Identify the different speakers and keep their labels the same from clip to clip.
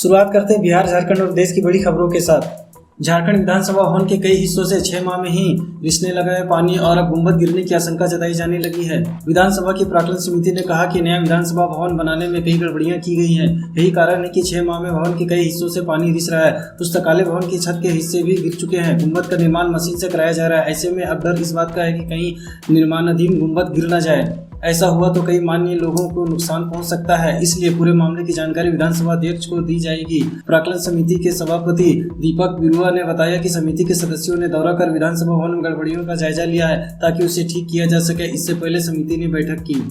Speaker 1: शुरुआत करते हैं बिहार, झारखंड और देश की बड़ी खबरों के साथ। झारखंड विधानसभा भवन के कई हिस्सों से 6 माह में ही रिसने लगा है पानी और अब गुंबद गिरने की आशंका जताई जाने लगी है। विधानसभा की प्राक्कलन समिति ने कहा कि नया विधानसभा भवन बनाने में कई गड़बड़ियां की गई हैं। यही कारण है कि 6 माह में भवन के कई हिस्सों से पानी रिस रहा है। पुस्तकालय भवन की छत के हिस्से भी गिर चुके हैं। गुंबद का निर्माण मशीन से कराया जा रहा है। ऐसे में अब डर इस बात का है कि कहीं निर्माणाधीन गुंबद गिर न जाए। ऐसा हुआ तो कई माननीय लोगों को नुकसान पहुंच सकता है, इसलिए पूरे मामले की जानकारी विधानसभा अध्यक्ष को दी जाएगी। प्राक्कलन समिति के सभापति दीपक बिरुआ ने बताया कि समिति के सदस्यों ने दौरा कर विधानसभा भवन में गड़बड़ियों का जायजा लिया है ताकि उसे ठीक किया जा सके। इससे पहले समिति ने बैठक की।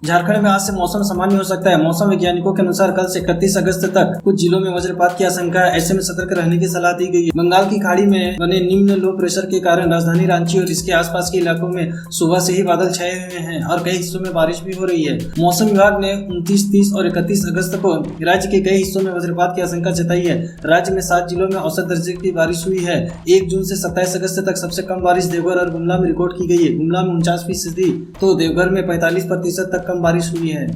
Speaker 1: झारखंड में आज से मौसम सामान्य हो सकता है। मौसम वैज्ञानिकों के अनुसार कल से 31 अगस्त तक कुछ जिलों में वज्रपात की आशंका है। ऐसे में सतर्क रहने की सलाह दी गई है। बंगाल की खाड़ी में बने निम्न लो प्रेशर के कारण राजधानी रांची और इसके आसपास के इलाकों में सुबह से ही बादल छाए हुए हैं और कई हिस्सों में बारिश भी हो रही है। मौसम विभाग ने 29, 30 और 31 अगस्त को राज्य के कई हिस्सों में वज्रपात की आशंका जताई है। राज्य में 7 जिलों में औसत दर्जे की बारिश हुई है। 1 जून से 27 अगस्त तक सबसे कम बारिश देवघर और गुमला में रिकॉर्ड की गई है। गुमला में 49% तो देवघर में 45% तक कम बारिश हुई है।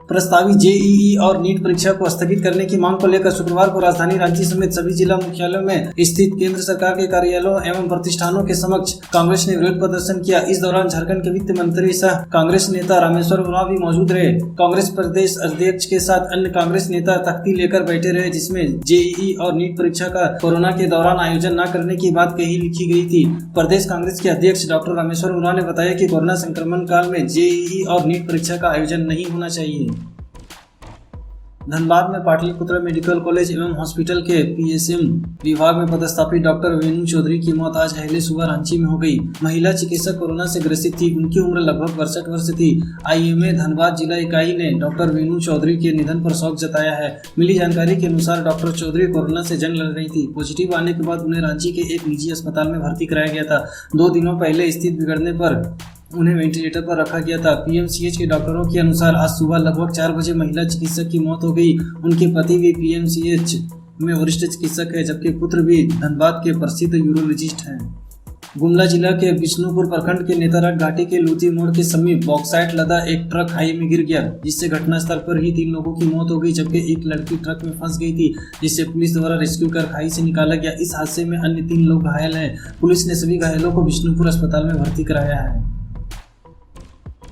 Speaker 1: प्रस्तावित जेईई और नीट परीक्षा को स्थगित करने की मांग को लेकर शुक्रवार को राजधानी रांची समेत सभी जिला मुख्यालयों में स्थित केंद्र सरकार के कार्यालयों एवं प्रतिष्ठानों के समक्ष कांग्रेस ने विरोध प्रदर्शन किया। इस दौरान झारखंड के वित्त मंत्री सह कांग्रेस नेता रामेश्वर उरांव भी मौजूद रहे। कांग्रेस प्रदेश अध्यक्ष के साथ अन्य कांग्रेस नेता तख्ती लेकर बैठे रहे, जिसमें जेईई और नीट परीक्षा का कोरोना के दौरान आयोजन न करने की बात कही लिखी गई थी। प्रदेश कांग्रेस के अध्यक्ष डॉक्टर रामेश्वर उरांव ने बताया कि कोरोना संक्रमण काल में जेईई और नीट परीक्षा का आयोजन नहीं होना चाहिए। धनबाद में पाटलिपुत्र मेडिकल कॉलेज एवं हॉस्पिटल के पीएसएम विभाग में पदस्थापित डॉक्टर वेणु चौधरी की मौत आज अहले सुबह रांची में हो गई। महिला चिकित्सक कोरोना से ग्रसित थी। उनकी उम्र लगभग 62 वर्ष थी। आईएमए धनबाद जिला इकाई ने डॉक्टर वेणु चौधरी के निधन पर शोक जताया है। मिली जानकारी के अनुसार डॉक्टर चौधरी कोरोना से जंग लड़ रही थी। पॉजिटिव आने के बाद उन्हें रांची के एक निजी अस्पताल में भर्ती कराया गया था। 2 दिनों पहले स्थिति बिगड़ने पर उन्हें वेंटिलेटर पर रखा गया था। पीएमसीएच के डॉक्टरों के अनुसार आज सुबह लगभग 4 बजे महिला चिकित्सक की मौत हो गई। उनके पति भी पीएमसीएच में वरिष्ठ चिकित्सक है, जबकि पुत्र भी धनबाद के प्रसिद्ध यूरोलॉजिस्ट हैं। गुमला जिला के बिष्णुपुर प्रखंड के नेतारट घाटी के लूती मोड़ के समीप बॉक्साइट लदा एक ट्रक खाई में गिर गया, जिससे घटनास्थल पर ही 3 लोगों की मौत हो गई, जबकि एक लड़की ट्रक में फंस गई थी, जिससे पुलिस द्वारा रेस्क्यू कर खाई से निकाला गया। इस हादसे में अन्य 3 लोग घायल हैं। पुलिस ने सभी घायलों को बिष्णुपुर अस्पताल में भर्ती कराया है।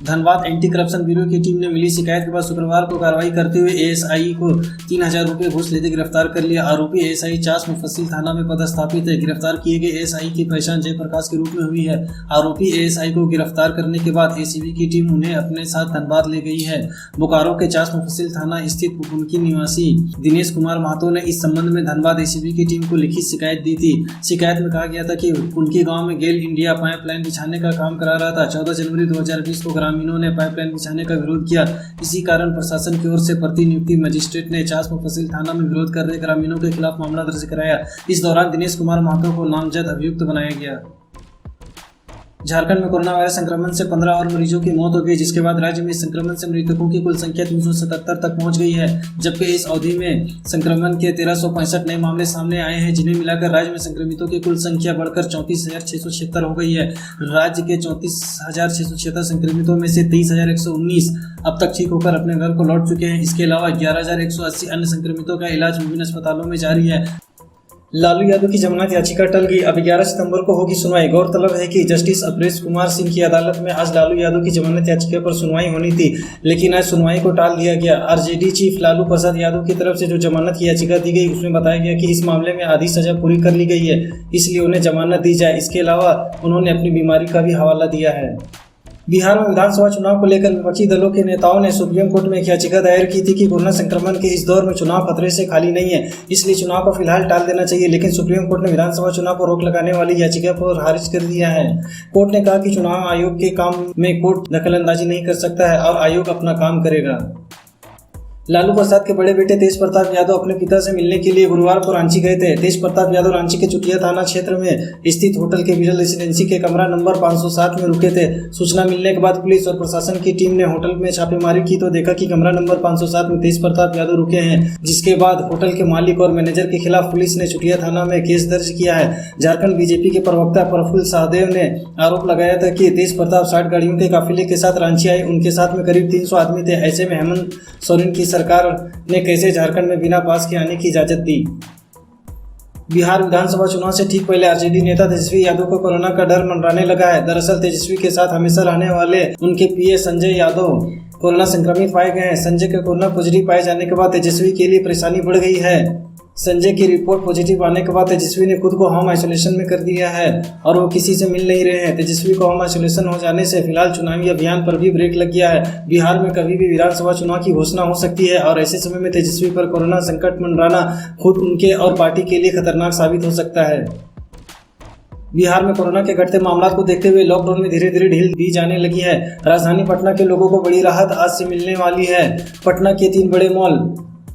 Speaker 1: धनबाद एंटी करप्शन ब्यूरो की टीम ने मिली शिकायत के बाद शुक्रवार को कार्रवाई करते हुए एएसआई को 3000 रुपये घूस लेते गिरफ्तार कर लिया। आरोपी एएसआई चास मुफस्सिल थाना में पदस्थापित है। गिरफ्तार किए गए एएसआई की पहचान जयप्रकाश के रूप में हुई है। आरोपी एएसआई को गिरफ्तार करने के बाद एसीबी की टीम उन्हें अपने साथ धनबाद ले गई है। बोकारो के चास मुफस्सिल थाना स्थित पुपुनकी निवासी दिनेश कुमार महतो ने इस संबंध में धनबाद एसीबी की टीम को लिखित शिकायत दी थी। शिकायत में कहा गया था कि उनके गाँव में गेल इंडिया पाइपलाइन बिछाने का काम करा रहा था। 14 जनवरी 2020 को ग्रामीणों ने पाइपलाइन बिछाने का विरोध किया। इसी कारण प्रशासन की ओर से प्रतिनियुक्ति मजिस्ट्रेट ने चास मुफस्सिल थाना में विरोध कर रहे ग्रामीणों के खिलाफ मामला दर्ज कराया। इस दौरान दिनेश कुमार महतो को नामजद अभियुक्त बनाया गया। झारखंड में कोरोना वायरस संक्रमण से 15 और मरीजों की मौत हो गई, जिसके बाद राज्य में इस संक्रमण से मृतकों की कुल संख्या 377 तक पहुंच गई है, जबकि इस अवधि में संक्रमण के 1365 नए मामले सामने आए हैं, जिन्हें मिलाकर राज्य में संक्रमितों की कुल संख्या बढ़कर 34,676 हो गई है। राज्य के 34,676 संक्रमितों में से 23,119 अब तक ठीक होकर अपने घर को लौट चुके हैं। इसके अलावा 11,180 अन्य संक्रमितों का इलाज विभिन्न अस्पतालों में जारी है। लालू यादव की जमानत याचिका टल गई। अब 11 सितंबर को होगी सुनवाई। गौरतलब है कि जस्टिस अपरेश कुमार सिंह की अदालत में आज लालू यादव की जमानत याचिका पर सुनवाई होनी थी, लेकिन आज सुनवाई को टाल दिया गया। आरजेडी चीफ लालू प्रसाद यादव की तरफ से जो जमानत की याचिका दी गई, उसमें बताया गया कि इस मामले में आधी सजा पूरी कर ली गई है, इसलिए उन्हें जमानत दी जाए। इसके अलावा उन्होंने अपनी बीमारी का भी हवाला दिया है। बिहार में विधानसभा चुनाव को लेकर विपक्षी दलों के नेताओं ने सुप्रीम कोर्ट में एक याचिका दायर की थी कि कोरोना संक्रमण के इस दौर में चुनाव खतरे से खाली नहीं है, इसलिए चुनाव को फिलहाल टाल देना चाहिए। लेकिन सुप्रीम कोर्ट ने विधानसभा चुनाव पर रोक लगाने वाली याचिका पर खारिज कर दिया है। कोर्ट ने कहा कि चुनाव आयोग के काम में कोर्ट दखलंदाजी नहीं कर सकता है और आयोग अपना काम करेगा। लालू प्रसाद के बड़े बेटे तेज प्रताप यादव अपने पिता से मिलने के लिए गुरुवार को रांची गए थे। तेज प्रताप यादव रांची के चुटिया थाना क्षेत्र में स्थित होटल के विजल रेसिडेंसी के कमरा नंबर 507 में रुके थे। सूचना मिलने के बाद पुलिस और प्रशासन की टीम ने होटल में छापेमारी की तो देखा कि कमरा नंबर 507 में तेज प्रताप यादव रुके हैं, जिसके बाद होटल के मालिक और मैनेजर के खिलाफ पुलिस ने चुटिया थाना में केस दर्ज किया है। झारखंड बीजेपी के प्रवक्ता प्रफुल्ल सहदेव ने आरोप लगाया था कि तेज प्रताप 60 गाड़ियों के काफिले के साथ रांची आए। उनके साथ में करीब 300 आदमी थे। ऐसे में हेमंत सोरेन की सरकार ने कैसे झारखंड में बिना पास के आने की इजाज़त दी। बिहार विधानसभा चुनाव से ठीक पहले आरजेडी नेता तेजस्वी यादव को कोरोना का डर मंडराने लगा है। दरअसल तेजस्वी के साथ हमेशा रहने वाले उनके पीए संजय यादव कोरोना संक्रमित पाए गए हैं। संजय के कोरोना पॉजिटिव पाए जाने के बाद तेजस्वी के लिए परेशानी बढ़ गई है। संजय की रिपोर्ट पॉजिटिव आने के बाद तेजस्वी ने खुद को होम आइसोलेशन में कर दिया है और वो किसी से मिल नहीं रहे हैं। तेजस्वी को होम आइसोलेशन हो जाने से फिलहाल चुनावी अभियान पर भी ब्रेक लग गया है। बिहार में कभी भी विधानसभा चुनाव की घोषणा हो सकती है और ऐसे समय में तेजस्वी पर कोरोना संकट मंडराना खुद उनके और पार्टी के लिए खतरनाक साबित हो सकता है। बिहार में कोरोना के घटते मामलों को देखते हुए लॉकडाउन में धीरे धीरे ढील दी जाने लगी है। राजधानी पटना के लोगों को बड़ी राहत आज से मिलने वाली है। पटना के 3 बड़े mall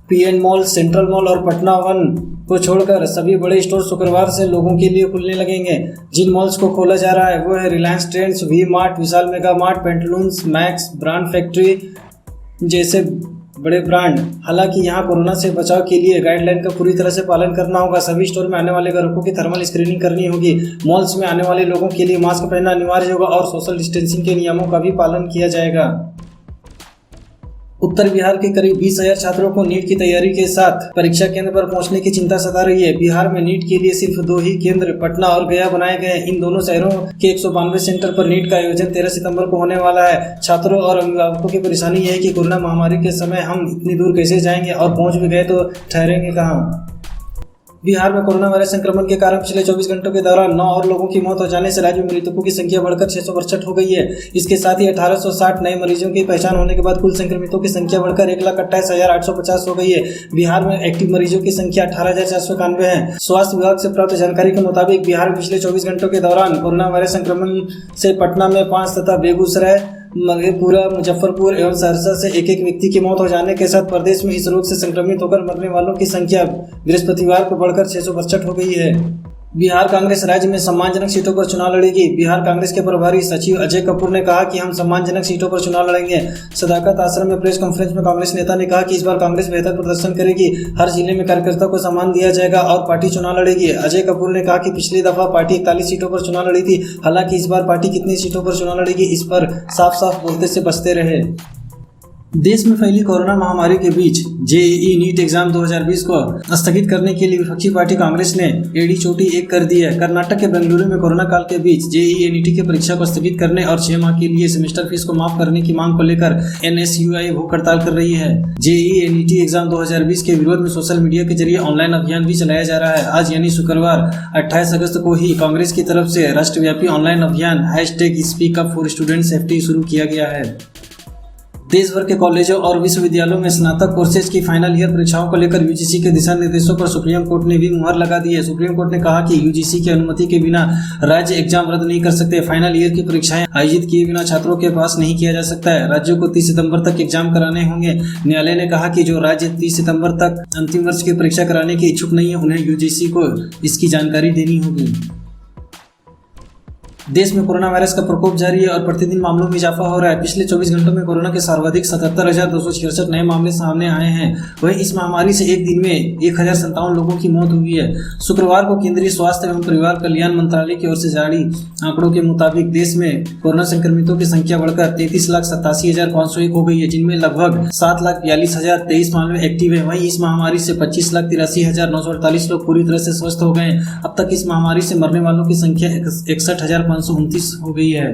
Speaker 1: PN mall, central mall और पटना वन को छोड़कर सभी बड़े स्टोर शुक्रवार से लोगों के लिए खुलने लगेंगे। जिन मॉल्स को खोला जा रहा है वो है Reliance Trends, V Mart, Vishal Mega Mart, Pantaloons, Max, Brand Factory जैसे बड़े ब्रांड। हालांकि यहां कोरोना से बचाव के लिए गाइडलाइन का पूरी तरह से पालन करना होगा। सभी स्टोर में आने वाले ग्राहकों की थर्मल स्क्रीनिंग करनी होगी। मॉल्स में आने वाले लोगों के लिए मास्क पहनना अनिवार्य होगा और सोशल डिस्टेंसिंग के नियमों का भी पालन किया जाएगा। उत्तर बिहार के करीब 20,000 छात्रों को नीट की तैयारी के साथ परीक्षा केंद्र पर पहुंचने की चिंता सता रही है। बिहार में नीट के लिए सिर्फ 2 ही केंद्र पटना और गया बनाए गए हैं। इन दोनों शहरों के 192 सेंटर पर नीट का आयोजन 13 सितंबर को होने वाला है। छात्रों और अभिभावकों की परेशानी यह है कि कोरोना महामारी के समय हम इतनी दूर कैसे जाएंगे और पहुंच भी गए तो ठहरेंगे कहाँ। बिहार में कोरोना वायरस संक्रमण के कारण पिछले 24 घंटों के दौरान 9 और लोगों की मौत हो जाने से राज्य में मृतकों की संख्या बढ़कर 662 हो गई है। इसके साथ ही 1860 नए मरीजों की पहचान होने के बाद कुल संक्रमितों की संख्या बढ़कर 1,28,850 हो गई है। बिहार में एक्टिव मरीजों की संख्या 18,491 है। स्वास्थ्य विभाग से प्राप्त जानकारी के मुताबिक बिहार में पिछले 24 घंटों के दौरान कोरोना वायरस संक्रमण से पटना में 5 तथा बेगूसराय, मधेपुरा, मुजफ्फरपुर एवं सहरसा से एक व्यक्ति की मौत हो जाने के साथ प्रदेश में इस रोग से संक्रमित होकर मरने वालों की संख्या बृहस्पतिवार को बढ़कर 662 हो गई है। बिहार कांग्रेस राज्य में सम्मानजनक सीटों पर चुनाव लड़ेगी। बिहार कांग्रेस के प्रभारी सचिव अजय कपूर ने कहा कि हम सम्मानजनक सीटों पर चुनाव लड़ेंगे। सदाकत आश्रम में प्रेस कॉन्फ्रेंस में कांग्रेस नेता ने कहा कि इस बार कांग्रेस बेहतर प्रदर्शन करेगी। हर जिले में कार्यकर्ता को सम्मान दिया जाएगा और पार्टी चुनाव लड़ेगी। अजय कपूर ने कहा कि पिछली दफा पार्टी 41 सीटों पर चुनाव लड़ी थी। हालांकि इस बार पार्टी कितनी सीटों पर चुनाव लड़ेगी इस पर साफ साफ बोलते से बचते रहे। देश में फैली कोरोना महामारी के बीच जेईई नीट एग्जाम 2020 को स्थगित करने के लिए विपक्षी पार्टी कांग्रेस ने एड़ी चोटी एक कर दी है। कर्नाटक के बेंगलुरु में कोरोना काल के बीच जेईई नीट की परीक्षा को स्थगित करने और 6 माह के लिए सेमेस्टर फीस को माफ करने की मांग को लेकर एनएसयूआई भूख हड़ताल कर रही है। जेईई नीट एग्जाम 2020 के विरोध में सोशल मीडिया के जरिए ऑनलाइन अभियान भी चलाया जा रहा है। आज यानी शुक्रवार 28 अगस्त को ही कांग्रेस की तरफ से राष्ट्रव्यापी ऑनलाइन अभियान #SpeakUp4StudentSafety शुरू किया गया है। देश भर के कॉलेजों और विश्वविद्यालयों में स्नातक कोर्सेज की फाइनल ईयर परीक्षाओं को लेकर यूजीसी के दिशा निर्देशों पर सुप्रीम कोर्ट ने भी मुहर लगा दी है। सुप्रीम कोर्ट ने कहा कि यूजीसी की अनुमति के बिना राज्य एग्जाम रद्द नहीं कर सकते। फाइनल ईयर की परीक्षाएं आयोजित किए बिना छात्रों के पास नहीं किया जा सकता है। राज्यों को 30 सितंबर तक एग्जाम कराने होंगे। न्यायालय ने कहा कि जो राज्य 30 सितंबर तक अंतिम वर्ष की परीक्षा कराने के इच्छुक नहीं है उन्हें यूजीसी को इसकी जानकारी देनी होगी। देश में कोरोना वायरस का प्रकोप जारी है और प्रतिदिन मामलों में इजाफा हो रहा है। पिछले 24 घंटों में कोरोना के सर्वाधिक 77,266 नए मामले सामने आए हैं। वहीं इस महामारी से एक दिन में 1,057 लोगों की मौत हुई है। शुक्रवार को केंद्रीय स्वास्थ्य एवं परिवार कल्याण मंत्रालय की ओर से जारी आंकड़ों के मुताबिक देश में कोरोना संक्रमितों की संख्या बढ़कर 33,87,501 हो गई है, जिनमें लगभग 7,42,023 मामले एक्टिव है। वहीं इस महामारी से 25,83,948 लोग पूरी तरह से स्वस्थ हो गए हैं। अब तक इस महामारी से मरने वालों की संख्या 61,529 हो गई है।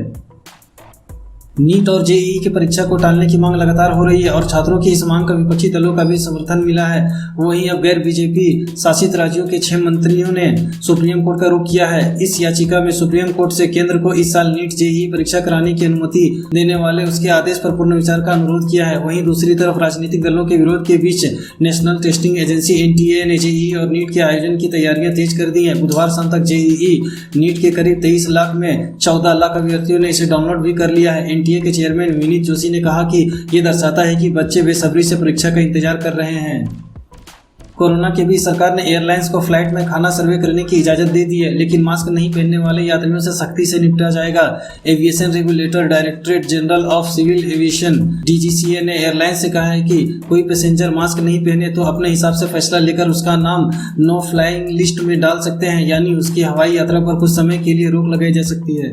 Speaker 1: नीट और जेईई की परीक्षा को टालने की मांग लगातार हो रही है और छात्रों की इस मांग का विपक्षी दलों का भी समर्थन मिला है। वहीं अब गैर बीजेपी शासित राज्यों के 6 मंत्रियों ने सुप्रीम कोर्ट का रुख किया है। इस याचिका में सुप्रीम कोर्ट से केंद्र को इस साल नीट जेईई परीक्षा कराने की अनुमति देने वाले उसके आदेश पर पुनर्विचार का अनुरोध किया है। वहीं दूसरी तरफ राजनीतिक दलों के विरोध के बीच नेशनल टेस्टिंग एजेंसी एनटीए ने जेईई और नीट के आयोजन की तैयारियां तेज कर दी हैं। बुधवार शाम तक जेईई नीट के करीब 23 लाख में 14 लाख अभ्यर्थियों ने इसे डाउनलोड भी कर लिया है। एनटीए के चेयरमैन विनीत जोशी ने कहा कि ये दर्शाता है कि बच्चे बेसब्री से परीक्षा का इंतजार कर रहे हैं। कोरोना के बीच सरकार ने एयरलाइंस को फ्लाइट में खाना सर्वे करने की इजाजत दे दी है, लेकिन मास्क नहीं पहनने वाले यात्रियों से सख्ती से निपटा जाएगा। Aviation regulator directorate general of civil aviation DGCA ने एयरलाइंस से कहा है कि कोई पैसेंजर मास्क नहीं पहने तो अपने हिसाब से फैसला लेकर उसका नाम नो फ्लाइंग लिस्ट में डाल सकते हैं, यानी उसकी हवाई यात्रा पर कुछ समय के लिए रोक लगाई जा सकती है।